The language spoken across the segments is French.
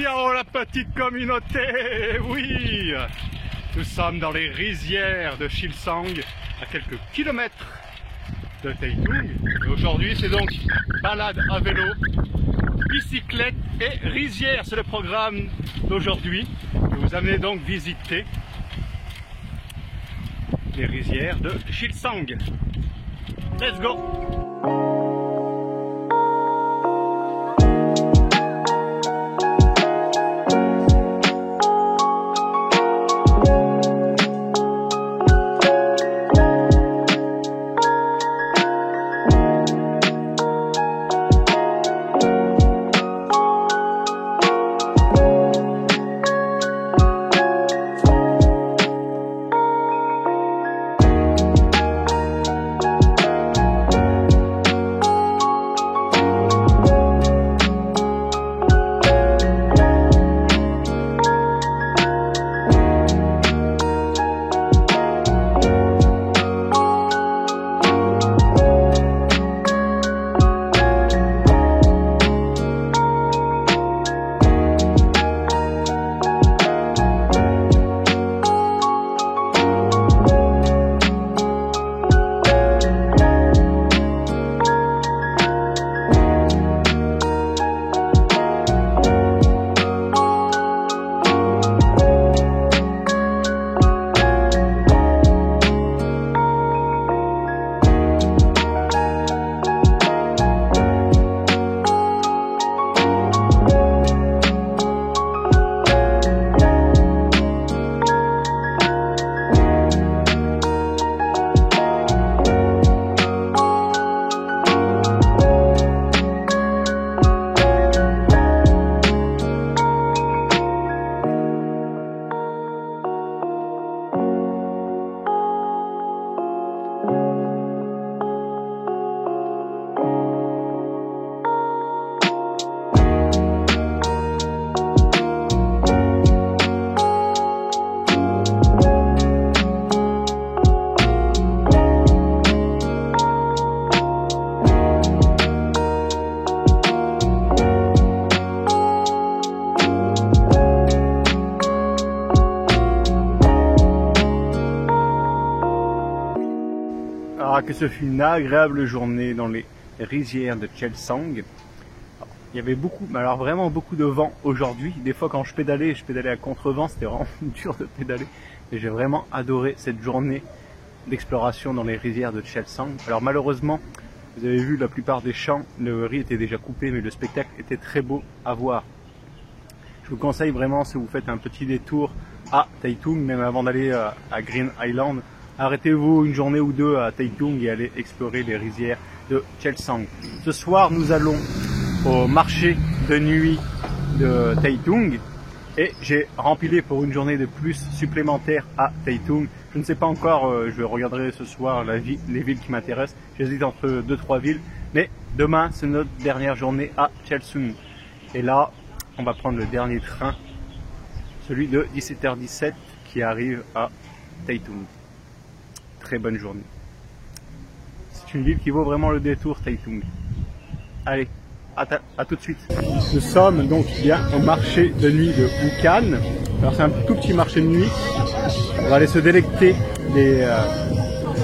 Ciao la petite communauté. Oui, nous sommes dans les rizières de Chilsang, à quelques kilomètres de Taitung. Et aujourd'hui, c'est donc balade à vélo, bicyclette et rizière. C'est le programme d'aujourd'hui. Je vais vous amener donc visiter les rizières de Chilsang. Let's go! Que ce fut une agréable journée dans les rizières de Chilsang. Il y avait beaucoup, mais alors vraiment beaucoup de vent aujourd'hui. Des fois quand je pédalais à contre-vent, c'était vraiment dur de pédaler. Et j'ai vraiment adoré cette journée d'exploration dans les rizières de Chilsang. Alors malheureusement, vous avez vu la plupart des champs, le riz était déjà coupé, mais le spectacle était très beau à voir. Je vous conseille vraiment, si vous faites un petit détour à Taitung, même avant d'aller à Green Island, arrêtez-vous une journée ou deux à Taitung et allez explorer les rizières de Chilsang. Ce soir, nous allons au marché de nuit de Taitung et j'ai rempilé pour une journée de plus supplémentaire à Taitung. Je ne sais pas encore, je regarderai ce soir les villes qui m'intéressent. J'hésite entre 2-3 villes, mais demain, c'est notre dernière journée à Chilsung. Et là, on va prendre le dernier train, celui de 17h17 qui arrive à Taitung. Très bonne journée. C'est une ville qui vaut vraiment le détour, Taitung. Allez, à tout de suite. Nous sommes donc bien au marché de nuit de Wukan. Alors c'est un tout petit marché de nuit. On va aller se délecter de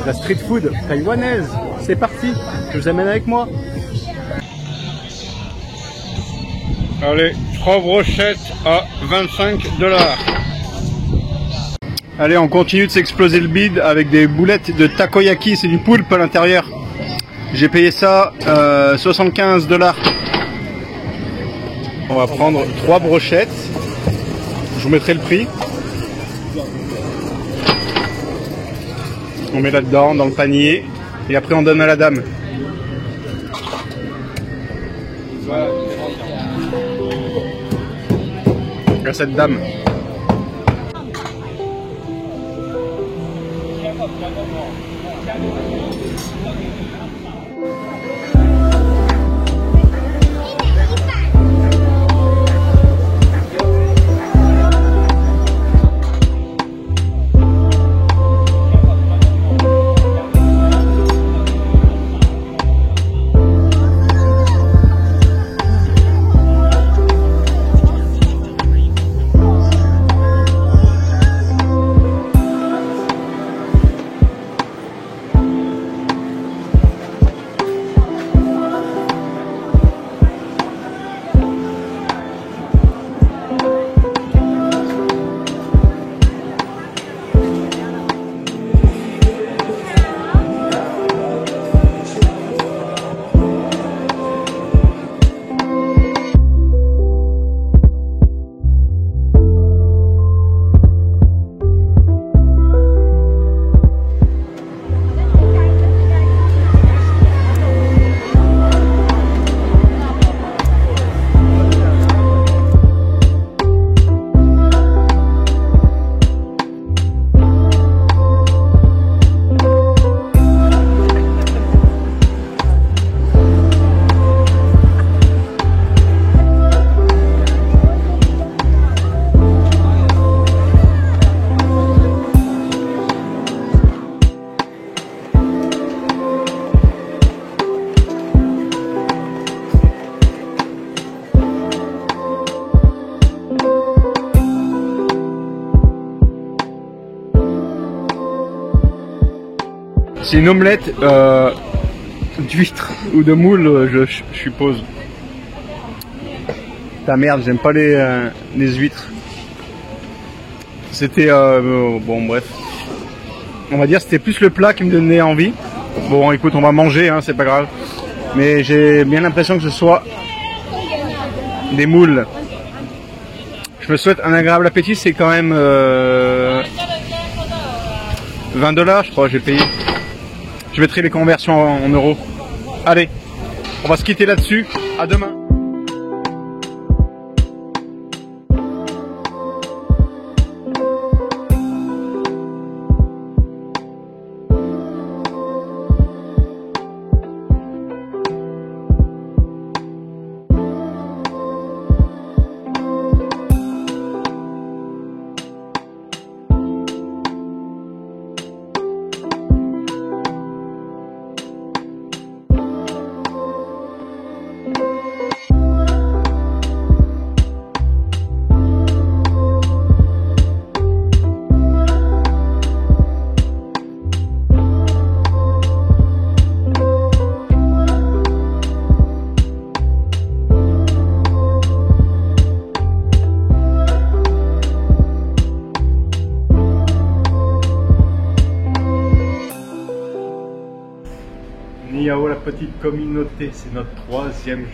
la street food taïwanaise. C'est parti, je vous amène avec moi. Allez, 3 brochettes à 25$. Allez, on continue de s'exploser le bide avec des boulettes de takoyaki, c'est du poulpe à l'intérieur. J'ai payé ça 75$. On va prendre 3 brochettes. Je vous mettrai le prix. On met là-dedans, dans le panier. Et après on donne à la dame. À cette dame. C'est une omelette d'huîtres ou de moules, je suppose. Ta merde, j'aime pas les huîtres. C'était bon, bref. On va dire c'était plus le plat qui me donnait envie. Bon, écoute, on va manger, hein, c'est pas grave. Mais j'ai bien l'impression que ce soit des moules. Je me souhaite un agréable appétit. C'est quand même 20 $, je crois, j'ai payé. Je mettrai les conversions en euros. Allez, on va se quitter là-dessus. À demain. Niao, la petite communauté, c'est notre 3e journée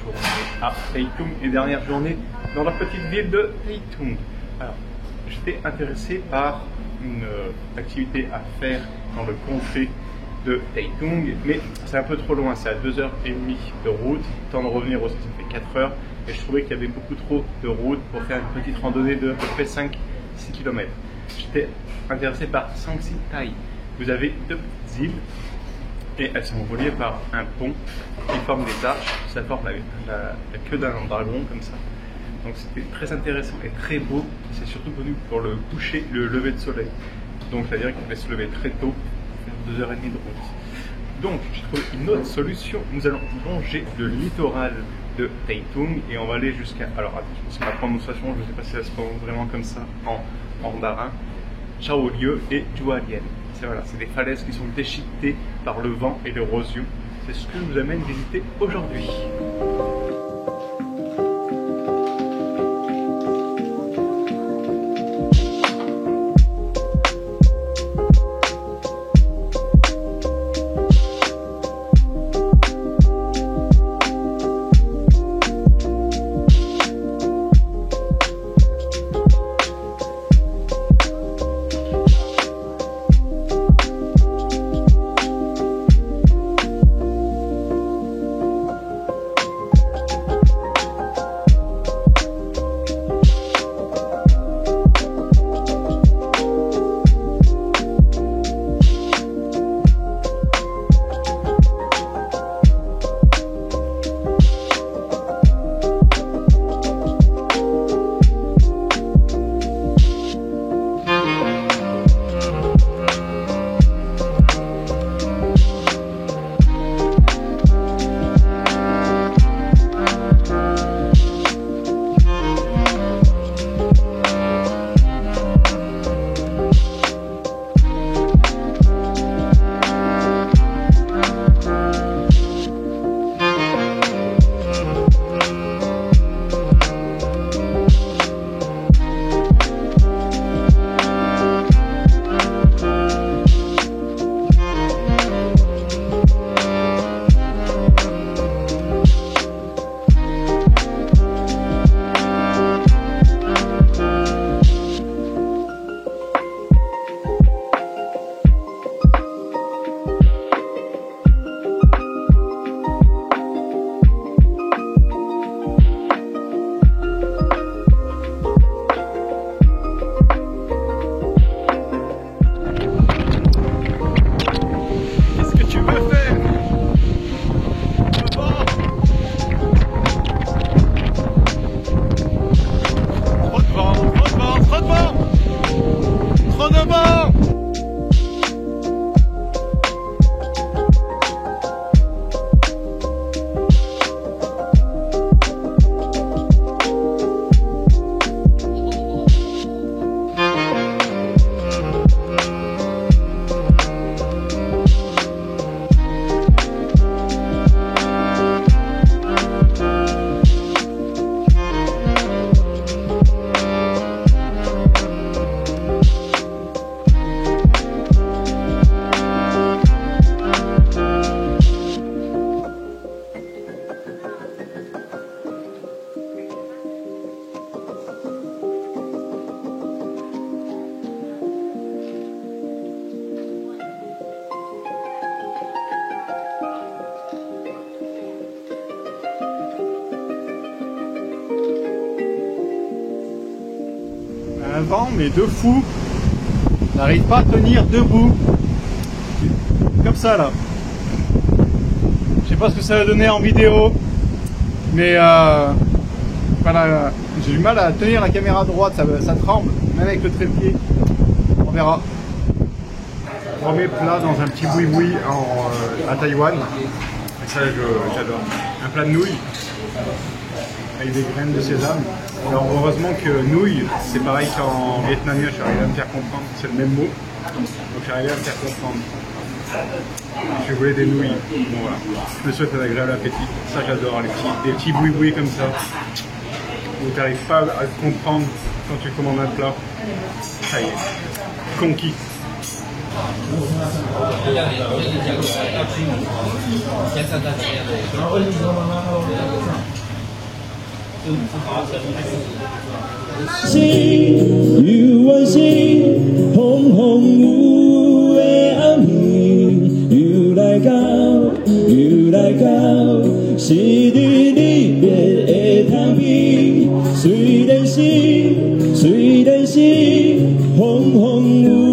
à Taitung et dernière journée dans la petite ville de Taitung. Alors, j'étais intéressé par une activité à faire dans le comté de Taitung, mais c'est un peu trop loin, c'est à 2h30 de route, temps de revenir aussi, ça fait 4 heures, et je trouvais qu'il y avait beaucoup trop de route pour faire une petite randonnée de à peu près 5-6 km. J'étais intéressé par Sangsi Tai. Vous avez 2 petites îles, et elles sont reliées par un pont qui forme des arches, ça forme la queue d'un dragon comme ça. Donc c'était très intéressant et très beau. C'est surtout connu pour le coucher, le lever de soleil. Donc c'est-à-dire qu'il fallait se lever très tôt pour faire 2h30 de route. Donc j'ai trouvé une autre solution. Nous allons longer le littoral de Taitung et on va aller jusqu'à... Alors attention, c'est ma prononciation, je ne sais pas si ça se prononce vraiment comme ça en mandarin. Shaolieu et Jualien. C'est des falaises qui sont déchiquetées par le vent et l'érosion. C'est ce que je vous amène visiter aujourd'hui. un vent, mais de fou. On n'arrive pas à tenir debout. Comme ça là. Je sais pas ce que ça va donner en vidéo, mais voilà, j'ai du mal à tenir la caméra droite, ça tremble, même avec le trépied. On verra. Premier plat dans un petit boui-boui à Taïwan. Et ça, j'adore. Un plat de nouilles avec des graines de sésame. Alors heureusement que nouilles, c'est pareil qu'en vietnamien, j'arrive à me faire comprendre, c'est le même mot. Donc j'arrive à me faire comprendre. Je voulais des nouilles. Bon voilà. Je me souhaite un agréable appétit. Ça j'adore, les petits boui-boui comme ça. Où tu n'arrives pas à te comprendre quand tu commandes un plat. Ça y est. Conquis. You will see home home you like out see the living it can be sweet and see home home